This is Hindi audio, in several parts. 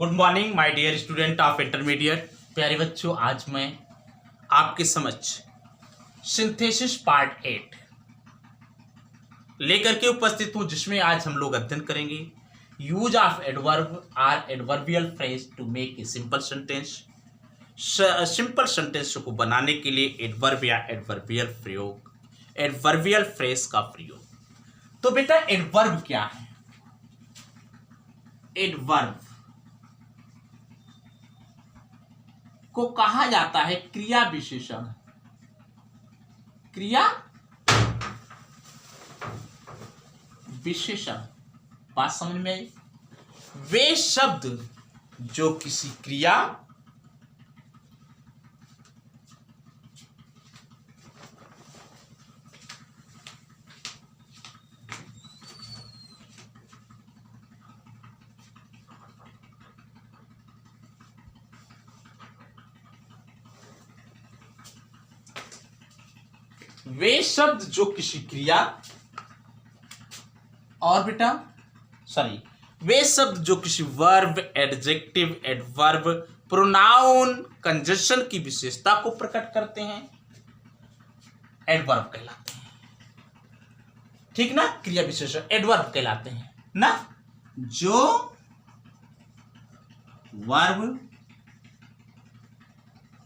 Good morning my dear student of intermediate. प्यारे बच्चों, आज मैं आपके समक्ष सिंथेसिस पार्ट 8 लेकर के उपस्थित हूं, जिसमें आज हम लोग अध्ययन करेंगे use of adverb or adverbial phrase to make a simple sentence. Simple sentence को बनाने के लिए एडवर्ब या एडवर्बियल फ्रेज का प्रयोग। तो बेटा, एडवर्ब क्या है? एडवर्ब को कहा जाता है क्रिया विशेषण। क्रिया विशेषण, बात समझ में आई? वे शब्द जो किसी क्रिया और बेटा वे शब्द जो किसी verb, adjective, adverb, pronoun, conjunction की विशेषता को प्रकट करते हैं, एडवर्ब कहलाते हैं। ठीक ना? क्रिया विशेषण एडवर्ब कहलाते हैं ना। जो वर्ब,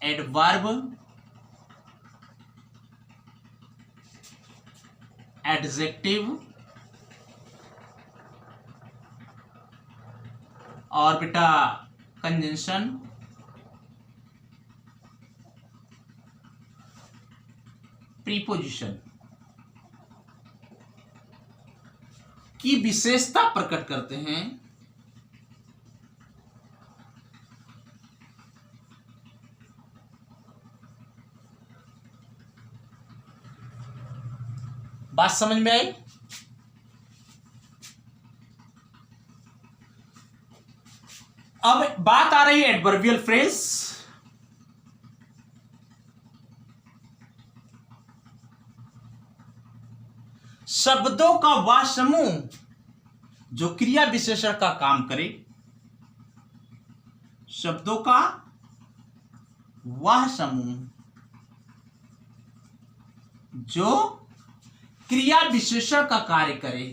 एडवर्ब, एडजेक्टिव और बेटा कंजंक्शन प्रीपोजिशन की विशेषता प्रकट करते हैं, बात समझ में आई? अब बात आ रही है एडवर्बियल फ्रेज। शब्दों का वह समूह जो क्रिया विशेषण का काम करे। शब्दों का वह समूह जो क्रिया विशेषण का कार्य करे।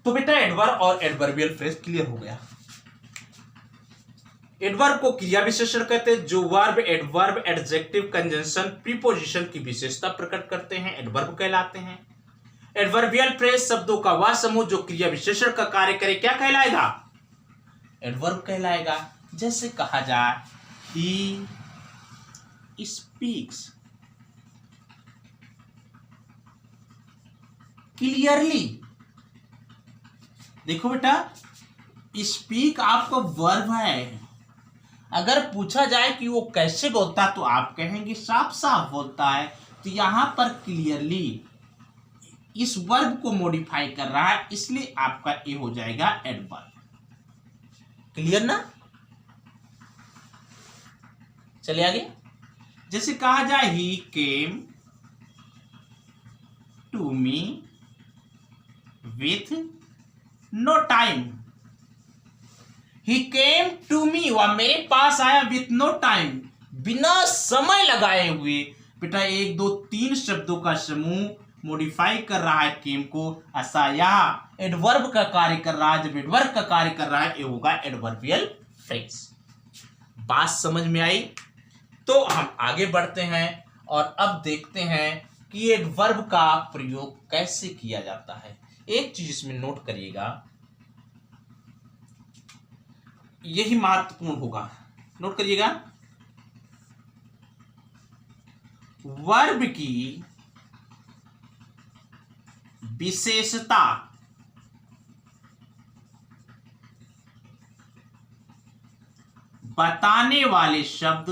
तो बेटा, एडवर्ब और एडवर्बियल फ्रेज क्लियर हो गया। एडवर्ब को क्रिया विशेषण कहते हैं जो verb, adverb, adjective, conjunction, preposition की विशेषता प्रकट करते हैं, एडवर्ब कहलाते हैं। एडवर्बियल फ्रेज शब्दों का वह समूह जो क्रिया विशेषण का कार्य करे, क्या कहलाएगा? एडवर्ब कहलाएगा। जैसे कहा जाए ही स्पीक्स क्लियरली। देखो बेटा, स्पीक आपका वर्ब है। अगर पूछा जाए कि वो कैसे बोलता है तो आप कहेंगे साफ साफ बोलता है। तो यहां पर क्लियरली इस वर्ब को मॉडिफाई कर रहा है, इसलिए आपका ए हो जाएगा एडवर्ब। क्लियर ना? चलिए आगे। जैसे कहा जाए he came to me with no time. He came to me, वह मेरे पास आया विथ नो टाइम, बिना समय लगाए हुए। बेटा, 1 2 3 शब्दों का समूह मॉडिफाई कर रहा है केम को, ऐसा यह एडवर्ब का कार्य कर रहा है। जब एडवर्ब का कार्य कर रहा है, ये होगा एडवर्बियल फ्रेज। बात समझ में आई? तो हम आगे बढ़ते हैं और अब देखते हैं कि एडवर्ब का प्रयोग कैसे किया जाता है। एक चीज इसमें नोट करिएगा, यही महत्वपूर्ण होगा, नोट करिएगा। वर्ब की विशेषता बताने वाले शब्द,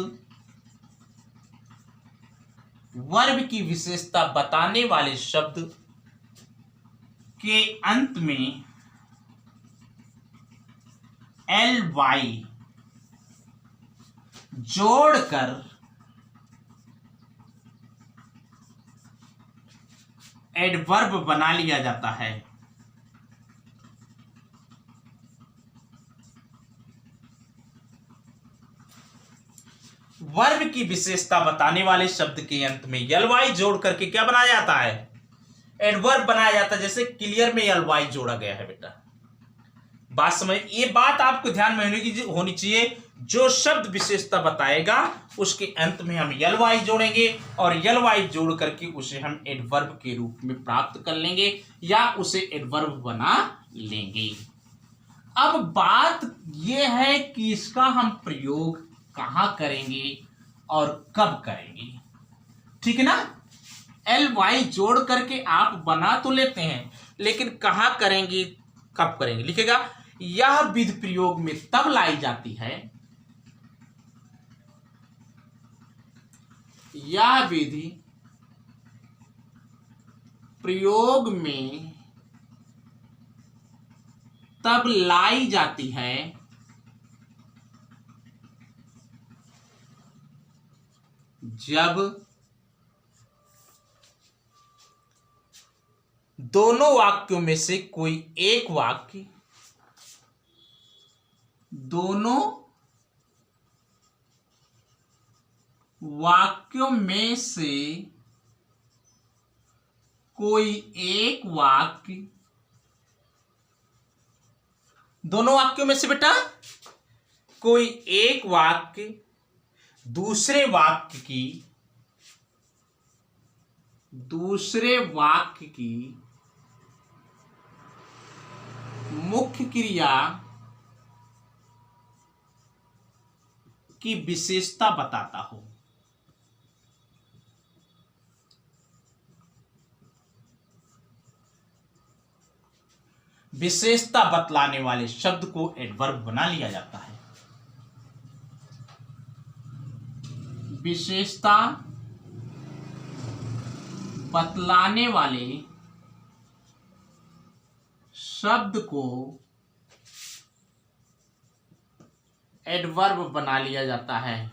वर्ब की विशेषता बताने वाले शब्द के अंत में ly जोड़कर एडवर्ब बना लिया जाता है। वर्ब की विशेषता बताने वाले शब्द के अंत में यल जोड़ करके क्या बनाया जाता है? एडवर्ब बनाया जाता है। जैसे क्लियर में यल जोड़ा गया है बेटा, बात समझ। ये बात आपको ध्यान में होनी चाहिए, जो शब्द विशेषता बताएगा उसके अंत में हम यल जोड़ेंगे और यल जोड़ करके उसे हम एडवर्ब के रूप में प्राप्त कर लेंगे या उसे एडवर्ब बना लेंगे। अब बात यह है कि इसका हम प्रयोग कहां करेंगे और कब करेंगे, ठीक है ना। ly जोड़ करके आप बना तो लेते हैं, लेकिन कहां करेंगे, कब करेंगे। लिखेगा यह विधि प्रयोग में तब लाई जाती है, यह विधि प्रयोग में तब लाई जाती है जब दोनों वाक्यों में से कोई एक वाक्य, दोनों वाक्यों में से कोई एक वाक्य, दोनों वाक्यों में से बेटा कोई एक वाक्य दूसरे वाक्य की मुख्य क्रिया की विशेषता बताता हो। विशेषता बतलाने वाले शब्द को एडवर्ब बना लिया जाता है। विशेषता बतलाने वाले शब्द को एडवर्ब बना लिया जाता है।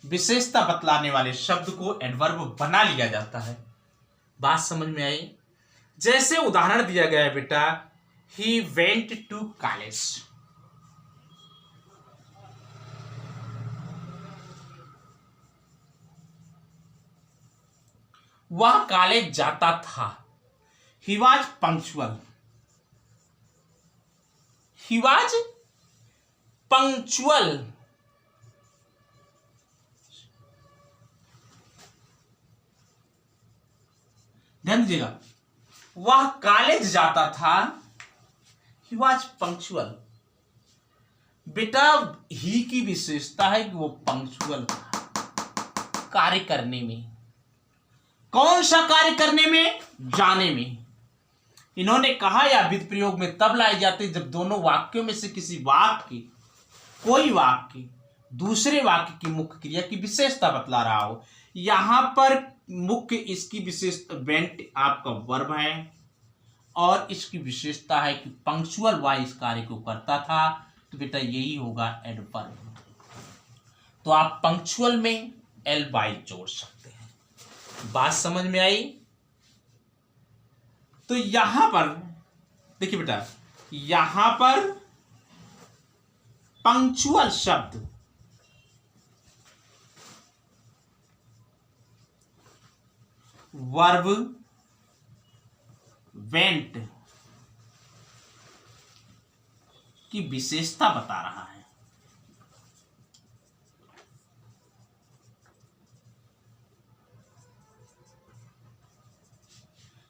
विशेषता बतलाने वाले शब्द को एडवर्ब बना लिया जाता है। बात समझ में आई? जैसे उदाहरण दिया गया है बेटा, ही वेंट टू कॉलेज। वह कॉलेज जाता था। He was punctual. He was punctual. ध्यान दीजिएगा, वह कॉलेज जाता था। He was punctual. बेटा ही की विशेषता है कि वो पंक्चुअल था कार्य करने में। कौन सा कार्य करने में? जाने में। इन्होंने कहा या विधि प्रयोग में तब लाई जाती जब दोनों वाक्यों में से किसी वाक्य, कोई वाक्य दूसरे वाक्य की मुख्य क्रिया की विशेषता बतला रहा हो। यहां पर मुख्य इसकी विशेषता वेंट आपका वर्ब है और इसकी विशेषता है कि पंक्चुअल वाई इस कार्य को करता था, तो बेटा यही होगा एडवर्ब। तो आप पंक्चुअल में एल वाई जोड़ सकते हैं। बात समझ में आई? तो यहां पर देखिए बेटा, यहां पर पंक्चुअल शब्द वर्ब वेंट की विशेषता बता रहा है।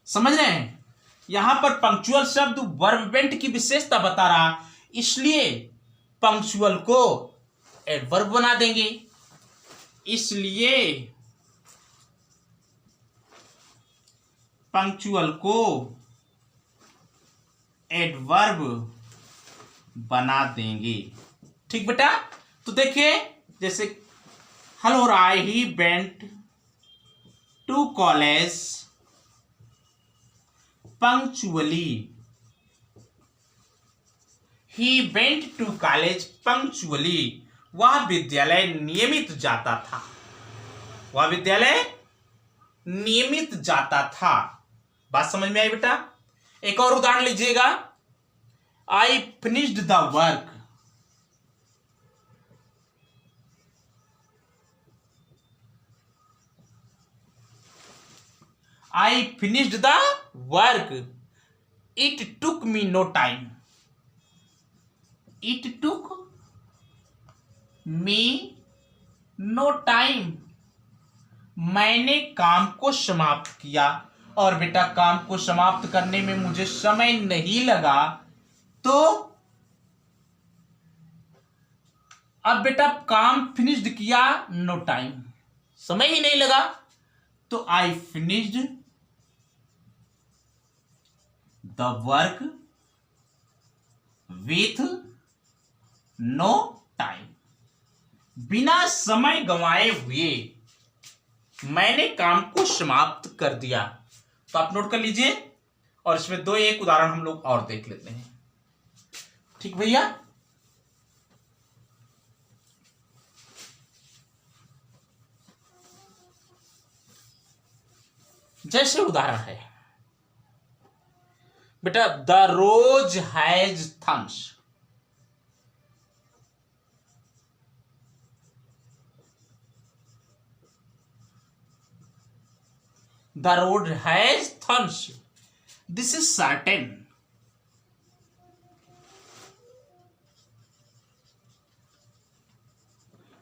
समझ रहे हैं? यहां पर पंक्चुअल शब्द वर्ब वेंट की विशेषता बता रहा, इसलिए पंक्चुअल को एडवर्ब बना देंगे। इसलिए पंक्चुअल को एडवर्ब बना देंगे। ठीक बेटा? तो देखिए, जैसे हल हो रहा है, he went to college punctually. He went to college punctually. वह विद्यालय नियमित जाता था। वह विद्यालय नियमित जाता था। बात समझ में आई बेटा? एक और उदाहरण लीजिएगा। आई finished the work. I finished the work. It took me know time. It took me know time. मैंने काम को समाप्त किया। और बेटा काम को समाप्त करने में मुझे समय नहीं लगा। तो अब बेटा काम फिनिश्ड किया, नो टाइम, समय ही नहीं लगा, तो I finished the work with no time. बिना समय गंवाए हुए मैंने काम को समाप्त कर दिया। तो आप नोट कर लीजिए, और इसमें दो एक उदाहरण हम लोग और देख लेते हैं। ठीक भैया? जैसे उदाहरण है बेटा, the rose has thorns. The road has thorns. This is certain.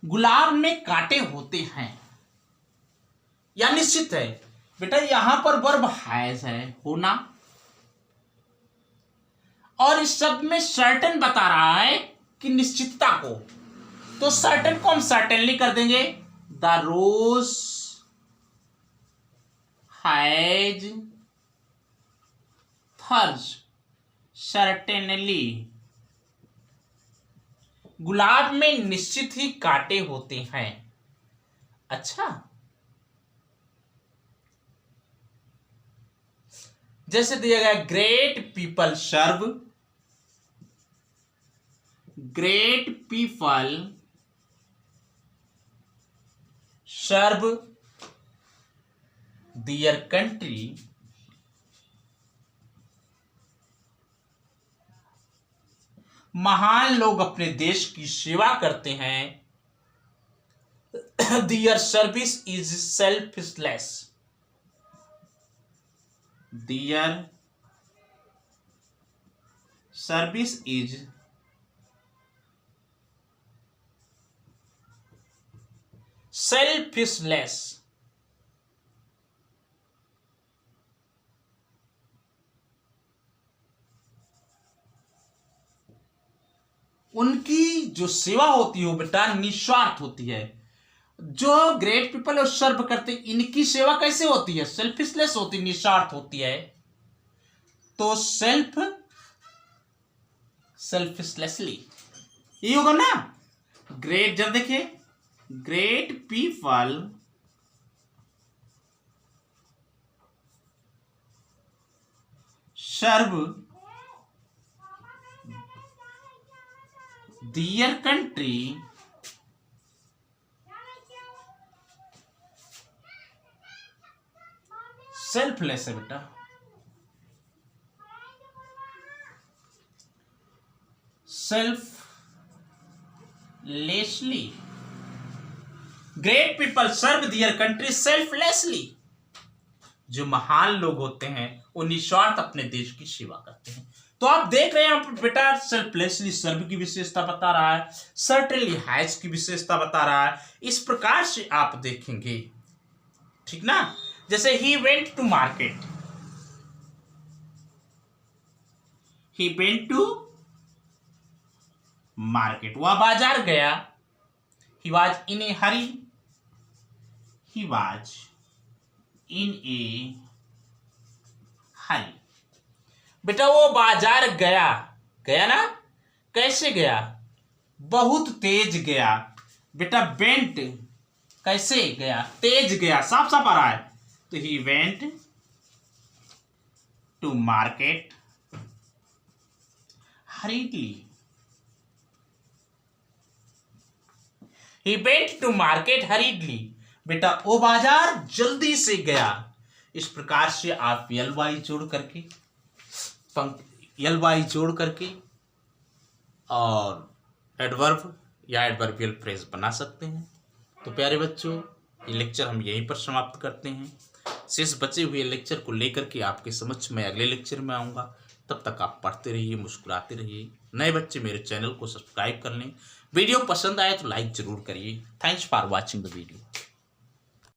गुलाब में कांटे होते हैं, या निश्चित है बेटा। यहां पर वर्ब हैज है, होना, और इस शब्द में सर्टेन बता रहा है कि निश्चितता को। तो सर्टेन को हम सर्टेनली कर देंगे। The rose has thorns. Certainly गुलाब में निश्चित ही कांटे होते हैं। अच्छा, जैसे दिया गया great people serve. Great people serve their country महान लोग अपने देश की सेवा करते हैं। Their service is selfless. Their service is selfless. उनकी जो सेवा होती है बेटा निस्वार्थ होती है। जो ग्रेट पीपल और सर्व करते, इनकी सेवा कैसे होती है? सेल्फिशलेस होती, निस्वार्थ होती है। तो सेल्फिशलेसली ये होगा ना। ग्रेट, जब देखिए great people serve their country selfless है बेटा। Selflessly. Great people serve their country selflessly. जो महान लोग होते हैं वो निस्वार्थ अपने देश की सेवा करते हैं। तो आप देख रहे हैं बेटा, सेल्फलेसली सर्व की विशेषता बता रहा है, सर्टेनली हैज की विशेषता बता रहा है। इस प्रकार से आप देखेंगे, ठीक ना। जैसे he went to market, he went to market, वह बाजार गया। He was in a hurry. He was in a hurry. बेटा वो बाजार गया, गया ना। कैसे गया? बहुत तेज गया। बेटा वेंट कैसे गया? तेज गया, साफ साफ आ रहा है। तो he went to market hurriedly. He went to market hurriedly, बेटा वो बाजार जल्दी से गया। इस प्रकार से आप यल वाई जोड़ करके और एडवर्ब या एडवर्बियल फ्रेज बना सकते हैं। तो प्यारे बच्चों, ये लेक्चर हम यहीं पर समाप्त करते हैं। शेष बचे हुए लेक्चर को लेकर के आपके समक्ष मैं अगले लेक्चर में आऊँगा। तब तक आप पढ़ते रहिए, मुस्कुराते रहिए। नए बच्चे मेरे चैनल को सब्सक्राइब कर लें। वीडियो पसंद आए तो लाइक ज़रूर करिए। Thanks for watching the video.